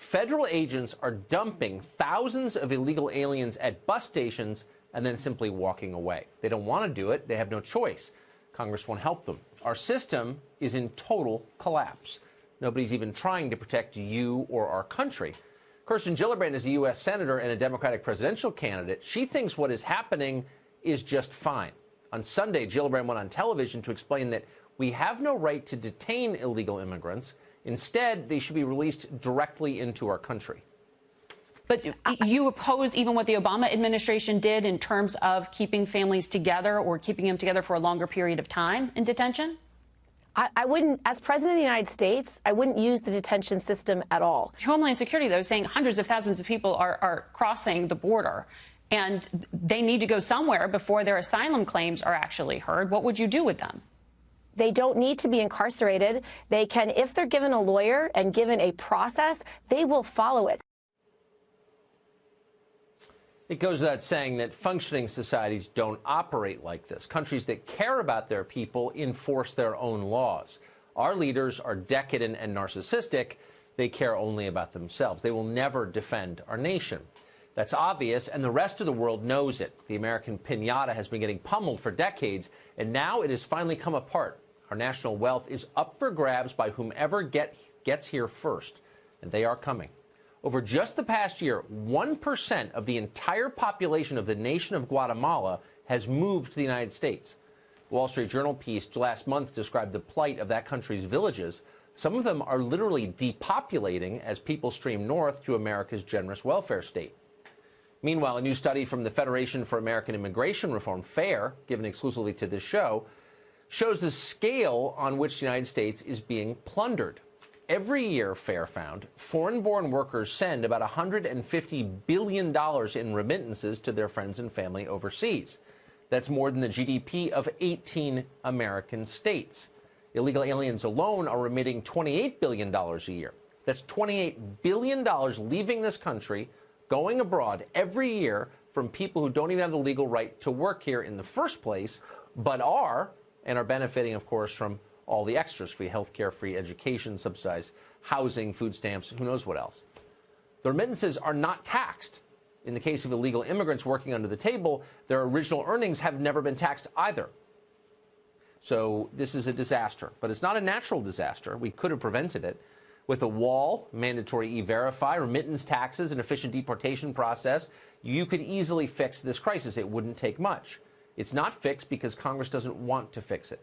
Federal agents are dumping thousands of illegal aliens at bus stations and then simply walking away. They don't want to do it. They have no choice. Congress won't help them. Our system is in total collapse. Nobody's even trying to protect you or our country. Kirsten Gillibrand is a U.S. Senator and a Democratic presidential candidate. She thinks what is happening is just fine. On Sunday, Gillibrand went on television to explain that we have no right to detain illegal immigrants. Instead, they should be released directly into our country. But you oppose even what the Obama administration did in terms of keeping families together or keeping them together for a longer period of time in detention? I wouldn't, as president of the United States, I wouldn't use the detention system at all. Homeland Security, though, is saying hundreds of thousands of people are crossing the border, and they need to go somewhere before their asylum claims are actually heard. What would you do with them? They don't need to be incarcerated. They can, if they're given a lawyer and given a process, they will follow it. It goes without saying that functioning societies don't operate like this. Countries that care about their people enforce their own laws. Our leaders are decadent and narcissistic. They care only about themselves. They will never defend our nation. That's obvious, and the rest of the world knows it. The American piñata has been getting pummeled for decades, and now it has finally come apart. Our national wealth is up for grabs by whomever gets here first, and they are coming. Over just the past year, 1% of the entire population of the nation of Guatemala has moved to the United States. The Wall Street Journal piece last month described the plight of that country's villages. Some of them are literally depopulating as people stream north to America's generous welfare state. Meanwhile, a new study from the Federation for American Immigration Reform, FAIR, given exclusively to this show, shows the scale on which the United States is being plundered. Every year, FAIR found, foreign-born workers send about $150 billion in remittances to their friends and family overseas. That's more than the GDP of 18 American states. Illegal aliens alone are remitting $28 billion a year. That's $28 billion leaving this country, going abroad every year from people who don't even have the legal right to work here in the first place, but are benefiting, of course, from all the extras: free health care, free education, subsidized housing, food stamps, who knows what else. The remittances are not taxed. In the case of illegal immigrants working under the table, their original earnings have never been taxed either. So this is a disaster, but it's not a natural disaster. We could have prevented it. With a wall, mandatory E-Verify, remittance taxes, an efficient deportation process, you could easily fix this crisis. It wouldn't take much. It's not fixed because Congress doesn't want to fix it.